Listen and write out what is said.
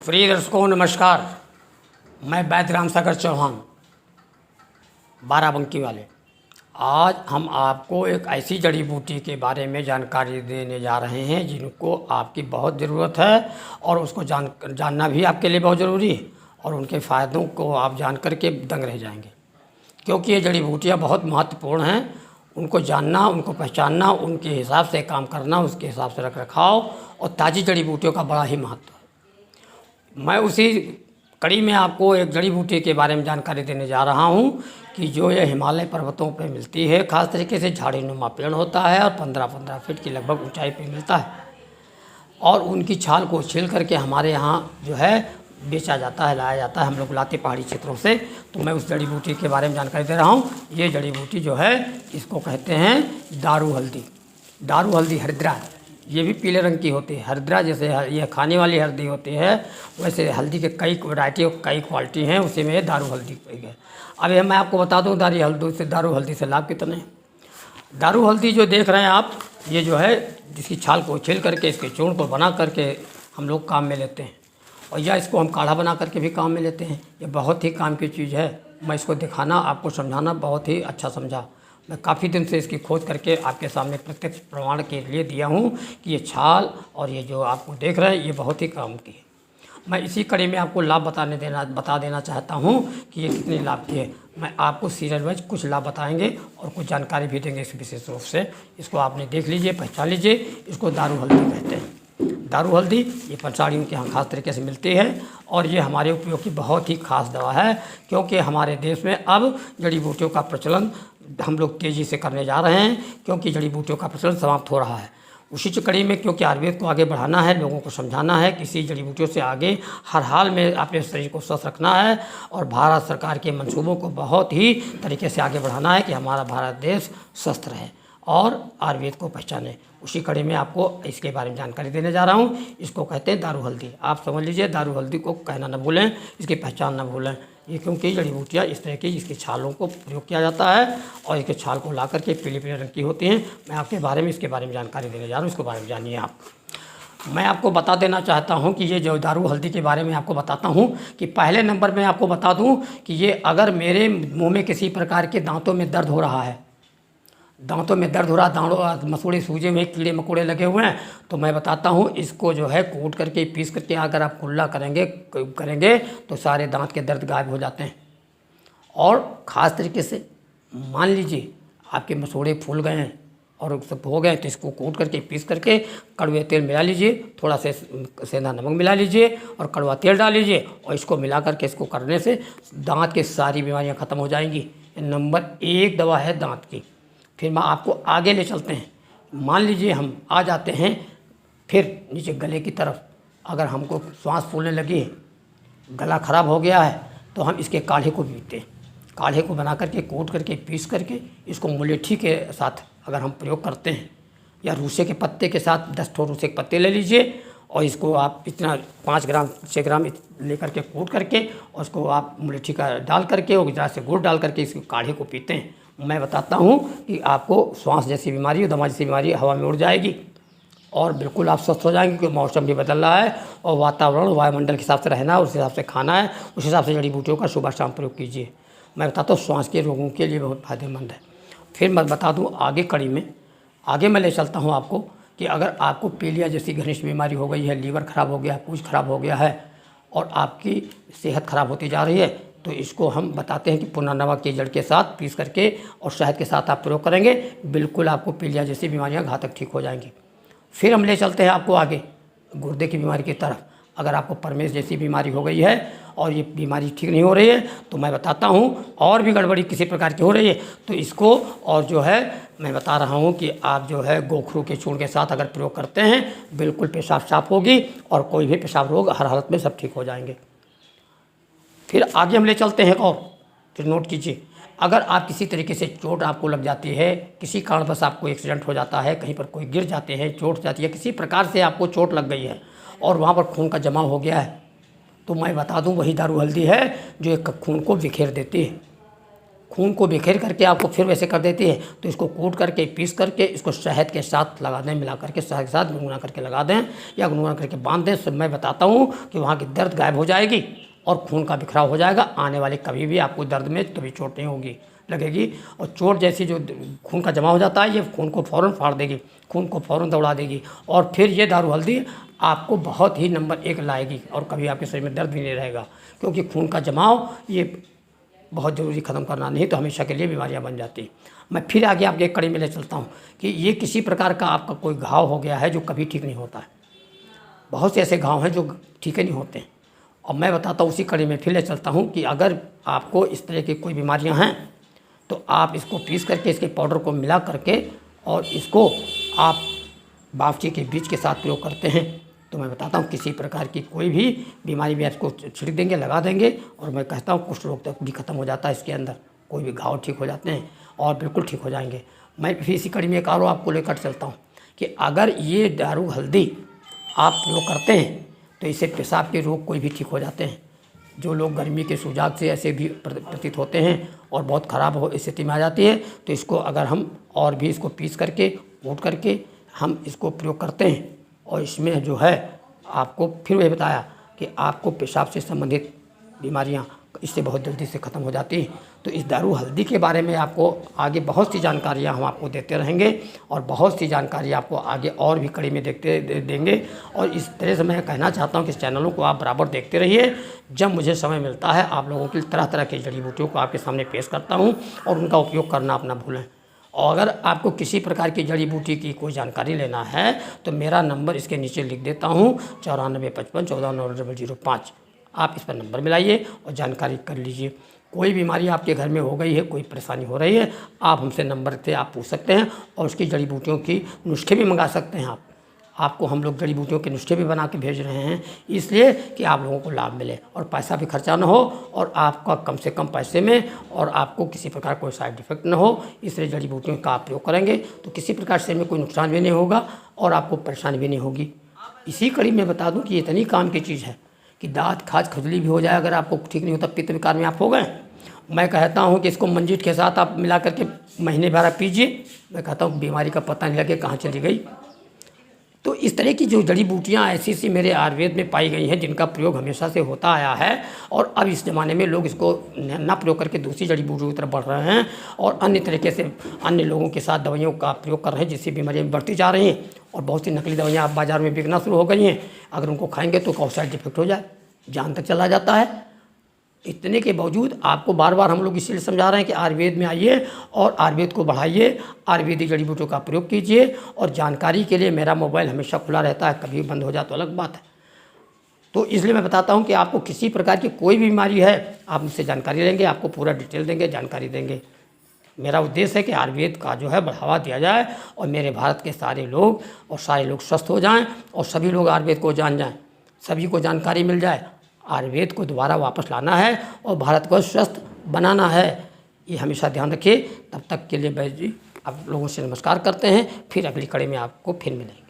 प्रिय दर्शकों नमस्कार। मैं वैद्य राम सागर चौहान बाराबंकी वाले। आज हम आपको एक ऐसी जड़ी बूटी के बारे में जानकारी देने जा रहे हैं जिनको आपकी बहुत ज़रूरत है और उसको जानना भी आपके लिए बहुत ज़रूरी है और उनके फ़ायदों को आप जान कर के दंग रह जाएंगे, क्योंकि ये जड़ी बूटियाँ बहुत महत्वपूर्ण हैं। उनको जानना, उनको पहचानना, उनके हिसाब से काम करना, उसके हिसाब से रख रखाव और ताज़ी जड़ी बूटियों का बड़ा ही महत्व है। मैं उसी कड़ी में आपको एक जड़ी बूटी के बारे में जानकारी देने जा रहा हूं कि जो ये हिमालय पर्वतों पे मिलती है। ख़ास तरीके से झाड़ी नुमा पेड़ होता है और 15-15 फीट की लगभग ऊंचाई पे मिलता है और उनकी छाल को छील करके हमारे यहाँ जो है बेचा जाता है, लाया जाता है। हम लोग लाते पहाड़ी क्षेत्रों से। तो मैं उस जड़ी बूटी के बारे में जानकारी दे रहा हूँ। ये जड़ी बूटी जो है इसको कहते हैं दारू हल्दी। दारू हल्दी हरिद्रा, ये भी पीले रंग की होती है। हरिद्रा जैसे ये खाने वाली हल्दी होती है, वैसे हल्दी के कई वैरायटी और कई क्वालिटी हैं, उसी में ये दारू हल्दी है। अब ये मैं आपको बता दूं दारू हल्दी से लाभ कितने हैं। दारू हल्दी जो देख रहे हैं आप, ये जो है जिसकी छाल को छील करके इसके चूर्ण को बना करके हम लोग काम में लेते हैं और या इसको हम काढ़ा बना करके भी काम में लेते हैं। ये बहुत ही काम की चीज़ है। मैं इसको दिखाना, आपको समझाना बहुत ही अच्छा समझा। मैं काफ़ी दिन से इसकी खोज करके आपके सामने प्रत्यक्ष प्रमाण के लिए दिया हूँ कि ये छाल और ये जो आपको देख रहे हैं ये बहुत ही काम की है। मैं इसी कड़ी में आपको लाभ बता देना चाहता हूँ कि ये कितने लाभ की है। मैं आपको सीरियल वाइज कुछ लाभ बताएंगे और कुछ जानकारी भी देंगे इस विशेष रूप से। इसको आपने देख लीजिए, पहचान लीजिए। इसको दारू हल्दी कहते हैं। दारू हल्दी ये पंसारियों के यहाँ खास तरीके से मिलती है और ये हमारे उपयोग की बहुत ही खास दवा है, क्योंकि हमारे देश में अब जड़ी बूटियों का प्रचलन हम लोग तेज़ी से करने जा रहे हैं, क्योंकि जड़ी बूटियों का प्रचलन समाप्त हो रहा है। उसी कड़ी में क्योंकि आयुर्वेद को आगे बढ़ाना है, लोगों को समझाना है, किसी जड़ी बूटियों से आगे हर हाल में अपने शरीर को स्वस्थ रखना है और भारत सरकार के मंसूबों को बहुत ही तरीके से आगे बढ़ाना है कि हमारा भारत देश स्वस्थ रहे और आयुर्वेद को पहचाने। उसी कड़ी में आपको इसके बारे में जानकारी देने जा रहा हूँ। इसको कहते हैं दारू हल्दी। आप समझ लीजिए, दारू हल्दी को कहना न भूलें, इसकी पहचान न भूलें। ये क्योंकि जड़ी बूटियाँ इस तरह की इसकी छालों को प्रयोग किया जाता है और इसके छाल को ला करके पीले पीले रंग की होती हैं। मैं आपके बारे में इसके बारे में जानकारी देने जा रहा हूँ, इसके बारे में जानिए आप। मैं आपको बता देना चाहता हूँ कि ये जो दारू हल्दी के बारे में आपको बताता हूँ कि पहले नंबर में आपको बता दूँ कि ये अगर मेरे मुँह में किसी प्रकार के दांतों में दर्द हो रहा है, दांतों में दर्द हो रहा, दांतों मसूड़े सूजे में कीड़े मकोड़े लगे हुए हैं, तो मैं बताता हूँ इसको जो है कूट करके पीस करके अगर आप कुल्ला करेंगे तो सारे दांत के दर्द गायब हो जाते हैं। और ख़ास तरीके से मान लीजिए आपके मसूड़े फूल गए हैं और सब हो गए, तो इसको कूट करके पीस करके कड़वे तेल मिला लीजिए, थोड़ा से सेंधा नमक मिला लीजिए और कड़वा तेल डाल लीजिए और इसको मिला करके इसको करने से दांत की सारी बीमारियाँ ख़त्म हो जाएंगी। नंबर 1 दवा है दांत की। फिर मैं आपको आगे ले चलते हैं। मान लीजिए हम आ जाते हैं फिर नीचे गले की तरफ। अगर हमको सांस फूलने लगी है, गला ख़राब हो गया है, तो हम इसके काढ़े को पीते हैं। काढ़े को बना करके कूट करके पीस करके इसको मुलेठी के साथ अगर हम प्रयोग करते हैं या रूसे के पत्ते के साथ 10 ठो रूसे के पत्ते ले लीजिए और इसको आप इतना 5 ग्राम 6 ग्राम लेकर के कूट करके और उसको आप मुलेठी का डाल करके और ज़रा से गुड़ डाल करके इसके काढ़े को पीते हैं। मैं बताता हूँ कि आपको श्वास जैसी बीमारी और दमा जैसी बीमारी हवा में उड़ जाएगी और बिल्कुल आप स्वस्थ हो जाएंगे, क्योंकि मौसम भी बदल रहा है और वातावरण वायुमंडल के हिसाब से रहना है, उस हिसाब से खाना है, उस हिसाब से जड़ी बूटियों का सुबह शाम प्रयोग कीजिए। मैं बताता हूँ श्वास के रोगों के लिए बहुत फ़ायदेमंद है। फिर मैं बता दूँ आगे कड़ी में, आगे मैं ले चलता हूँ आपको कि अगर आपको पीलिया जैसी घनिष्ठ बीमारी हो गई है, लीवर ख़राब हो गया, पूंछ खराब हो गया है और आपकी सेहत ख़राब होती जा रही है, तो इसको हम बताते हैं कि पुना नमक की जड़ के साथ पीस करके और शहद के साथ आप प्रयोग करेंगे, बिल्कुल आपको पीलिया जैसी बीमारियां घातक ठीक हो जाएंगी। फिर हम ले चलते हैं आपको आगे गुर्दे की बीमारी की तरफ। अगर आपको परमेश जैसी बीमारी हो गई है और ये बीमारी ठीक नहीं हो रही है, तो मैं बताता हूँ और भी गड़बड़ी किसी प्रकार की हो रही है, तो इसको और जो है मैं बता रहा हूँ कि आप जो है गोखरू के चूर्ण के साथ अगर प्रयोग करते हैं, बिल्कुल पेशाब साफ होगी और कोई भी पेशाब रोग हर हालत में सब ठीक हो जाएंगे। फिर आगे हम ले चलते हैं और फिर नोट कीजिए, अगर आप किसी तरीके से चोट आपको लग जाती है, किसी कारणवश आपको एक्सीडेंट हो जाता है, कहीं पर कोई गिर जाते हैं, चोट जाती है, किसी प्रकार से आपको चोट लग गई है और वहाँ पर खून का जमाव हो गया है, तो मैं बता दूं वही दारू हल्दी है जो एक खून को बिखेर देती है। खून को बिखेर करके आपको फिर वैसे कर देती है। तो इसको कूट करके पीस करके इसको शहद के साथ लगा दें, मिला करके शहद के साथ गुनगुना करके लगा दें या गुनगुना करके बांध दें। सब मैं बताता हूँ कि वहाँ की दर्द गायब हो जाएगी और खून का बिखराव हो जाएगा। आने वाले कभी भी आपको दर्द में कभी चोट नहीं होगी लगेगी। और चोट जैसी जो खून का जमा हो जाता है, ये खून को फ़ौरन फाड़ देगी, खून को फ़ौरन दौड़ा देगी। और फिर ये दारू हल्दी आपको बहुत ही नंबर 1 लाएगी और कभी आपके शरीर में दर्द भी नहीं रहेगा, क्योंकि खून का जमाव ये बहुत ज़रूरी ख़त्म करना, नहीं तो हमेशा के लिए बीमारियां बन जाती। मैं फिर आगे आपके एक कड़ी में ले चलता हूँ कि ये किसी प्रकार का आपका कोई घाव हो गया है जो कभी ठीक नहीं होता है। बहुत से ऐसे घाव हैं जो ठीक ही नहीं होते हैं। और मैं बताता हूँ, उसी कड़ी में फिर ले चलता हूँ कि अगर आपको इस तरह की कोई बीमारियाँ हैं तो आप इसको पीस करके इसके पाउडर को मिला करके और इसको आप बावची के बीज के साथ प्रयोग करते हैं तो मैं बताता हूँ किसी प्रकार की कोई भी बीमारी भी इसको छिड़क देंगे, लगा देंगे। और मैं कहता हूँ कुष्ठ रोग तक भी खत्म हो जाता है इसके अंदर, कोई भी घाव ठीक हो जाते हैं और बिल्कुल ठीक हो जाएंगे। मैं फिर इसी कड़ी में एक और आपको लेकर चलता हूँ कि अगर ये दारू हल्दी आप प्रयोग करते हैं तो इससे पेशाब के रोग कोई भी ठीक हो जाते हैं। जो लोग गर्मी के सुजाग से ऐसे भी प्रतीत होते हैं और बहुत ख़राब हो स्थिति में आ जाती है, तो इसको अगर हम और भी इसको पीस करके कूट करके हम इसको प्रयोग करते हैं और इसमें जो है आपको फिर वही बताया कि आपको पेशाब से संबंधित बीमारियां इससे बहुत जल्दी से ख़त्म हो जाती हैं। तो इस दारू हल्दी के बारे में आपको आगे बहुत सी जानकारियां हम आपको देते रहेंगे और बहुत सी जानकारी आपको आगे और भी कड़ी में देंगे। और इस तरह से मैं कहना चाहता हूं कि इस चैनलों को आप बराबर देखते रहिए। जब मुझे समय मिलता है आप लोगों की तरह तरह की जड़ी बूटियों को आपके सामने पेश करता हूँ और उनका उपयोग करना अपना भूलें। और अगर आपको किसी प्रकार की जड़ी बूटी की कोई जानकारी लेना है तो मेरा नंबर इसके नीचे लिख देता हूँ 9455149005। आप इस पर नंबर मिलाइए और जानकारी कर लीजिए। कोई बीमारी आपके घर में हो गई है, कोई परेशानी हो रही है, आप हमसे नंबर से आप पूछ सकते हैं और उसकी जड़ी बूटियों की नुस्खे भी मंगा सकते हैं। आपको हम लोग जड़ी बूटियों के नुस्खे भी बना के भेज रहे हैं, इसलिए कि आप लोगों को लाभ मिले और पैसा भी खर्चा ना हो और आपका कम से कम पैसे में और आपको किसी प्रकार कोई साइड इफेक्ट ना हो। इसलिए जड़ी बूटियों का आप प्रयोग करेंगे तो किसी प्रकार से में कोई नुकसान भी नहीं होगा और आपको परेशानी भी नहीं होगी। इसी कड़ी में बता दूं कि इतनी काम की चीज़ है कि दाँत खाज खुजली भी हो जाए, अगर आपको ठीक नहीं होता, पित्त विकार में आप हो गए, मैं कहता हूं कि इसको मंजीठ के साथ आप मिला करके महीने भर आप पीजिए। मैं कहता हूं बीमारी का पता नहीं लगे कहाँ चली गई। तो इस तरह की जो जड़ी बूटियाँ ऐसी सी मेरे आयुर्वेद में पाई गई हैं जिनका प्रयोग हमेशा से होता आया है और अब इस ज़माने में लोग इसको न प्रयोग करके दूसरी जड़ी बूटियों की तरफ बढ़ रहे हैं और अन्य तरीके से अन्य लोगों के साथ दवाइयों का प्रयोग कर रहे हैं, जिससे बीमारियाँ बढ़ती जा रही हैं। और बहुत सी नकली दवाइयाँ आप बाज़ार में बिकना शुरू हो गई हैं, अगर उनको खाएँगे तो कौन साइड इफेक्ट हो जाए, जान तक चला जाता है। इतने के बावजूद आपको बार बार हम लोग इसलिए समझा रहे हैं कि आयुर्वेद में आइए और आयुर्वेद को बढ़ाइए, आयुर्वेदिक जड़ी बूटियों का प्रयोग कीजिए। और जानकारी के लिए मेरा मोबाइल हमेशा खुला रहता है, कभी बंद हो जाए तो अलग बात है। तो इसलिए मैं बताता हूं कि आपको किसी प्रकार की कोई बीमारी है आप मुझसे जानकारी लेंगे, आपको पूरा डिटेल देंगे, जानकारी देंगे। मेरा उद्देश्य है कि आयुर्वेद का जो है बढ़ावा दिया जाए और मेरे भारत के सारे लोग स्वस्थ हो जाएँ और सभी लोग आयुर्वेद को जान जाएँ, सभी को जानकारी मिल जाए। आयुर्वेद को दोबारा वापस लाना है और भारत को स्वस्थ बनाना है, ये हमेशा ध्यान रखिए। तब तक के लिए बैद जी आप लोगों से नमस्कार करते हैं, फिर अगली कड़ी में आपको फिर मिलेंगे।